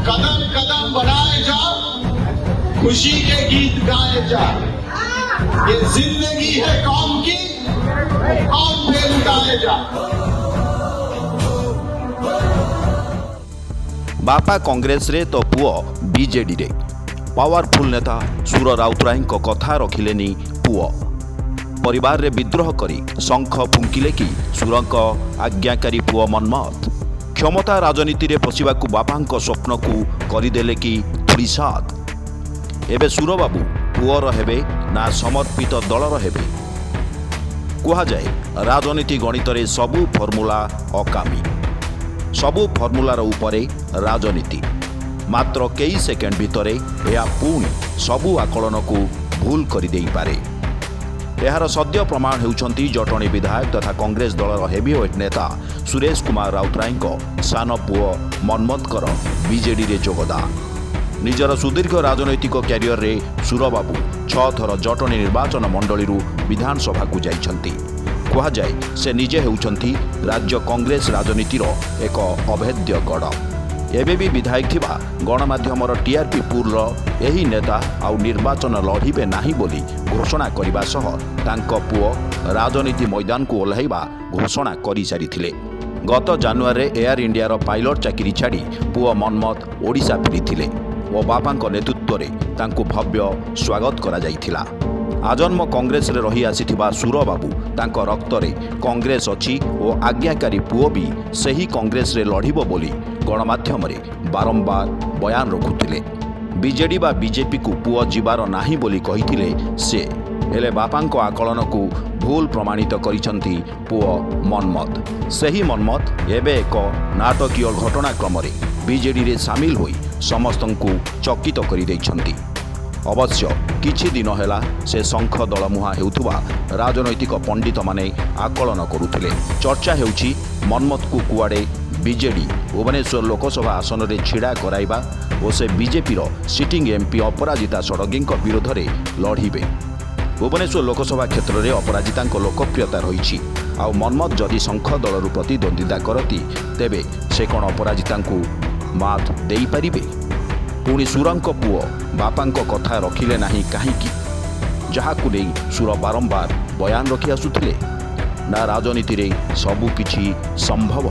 कदम कदम बढ़ाए जा, खुशी के गीत गाए जा। ये जिंदगी है कौम की, कौम पे लुटाए जा। बापा कांग्रेस रे तो पुओ बीजेडी रे। पावरफुल नेता सुर राउतराय कथा रखिलेनी पुओ। परिवार रे विद्रोह करी शंख फुंकिले कि सुरंक आज्ञाकारी पुओ मनमत। क्षमता राजनीति रे पशिबाकू बापांक स्वप्न को करिदेले कि थुड़ीसात। एबे सुर बाबू पुओर हेबे ना समर्पित दलर हेबे। कहा जाए राजनीति गणित रे सबू फर्मुला अकामी। सबू फर्मुलार उपरे राजनीति। मात्र कई सेकेंड भितरे यह पुणी सबू आकलन को भूल कर देई पारे। यार सद्य प्रमाण हेउछंती जटणी विधायक तथा कांग्रेस दलर हेवीवेट नेता सुरेश कुमार राउतराय सान पुओ मनमतकर बीजेडी रे जोगदान। निजर सुदीर्घ राजनैतिक क्यारियर रे सुरबाबू 6 थर जटणी निर्वाचन मंडली विधानसभा को जाइछंती। कहा जाए से निजे हेउछंती राज्य कांग्रेस राजनीतिर एक अभेद्य गढ़। एबे भी विधायक थिबा गणमाध्यमर टीआरपी पूर्र एही नेता आउ निर्वाचन लढ़िबे नाही बोली घोषणा करिबा सह तांको पुओ राजनीति मैदान को ओल्हाइबा घोषणा करि सारिथिले। गत जानुआरी एयर इंडियार पायलट चाकरी छाड़ी पुओ मनमत ओडिशा फेरिथिले और बापांक नेतृत्व रे तांको भव्य स्वागत करा जाइथिला। आजन्म कांग्रेस रे रही आसीथिबा सुर बाबू तांको रक्त रे कांग्रेस अछि और आज्ञाकारी पुओ भी सही कांग्रेस रे लढ़िबो बोली गणमाध्यम रे बारंबार बयान रखुथिले। बीजेडी बा बीजेपी को पुओ जीवार नाही बोली कहिथिले से। हेले बापांको आकलन को भूल प्रमाणित करिसंती पुओ मनमत। सही मनमत एबे एक नाटकीय घटनाक्रम रे बीजेडी रे शामिल होई समस्तंकु चकित करि दैछंती। अवश्य किछि दिन हेला से शंख दलमुहा हेउथुबा राजनैतिक पंडित माने आकलन करुथिले। चर्चा हेउछि मनमत को कुआडे बीजेडी भुवनेश्वर लोकसभा आसन रे छिड़ा कराइबा और से बीजेपी रो सिटिंग एमपी अपराजिता षडंगीक विरोध रे लढ़िबे। भुवनेश्वर लोकसभा क्षेत्र रे अपराजिता लोकप्रियता रही। आ मनमत जदि शंख दलरू प्रतिद्वंदिता करती तेबे से कौन अपराजिता मात देई पारिबे? पुणी सुरंक पुओ बापांक कथा रखिले नाही काहीकि? जहाकु नहीं सुर बारंबार बयान रखी आसुथिले। ना राजनीति रे सबु किछि संभव।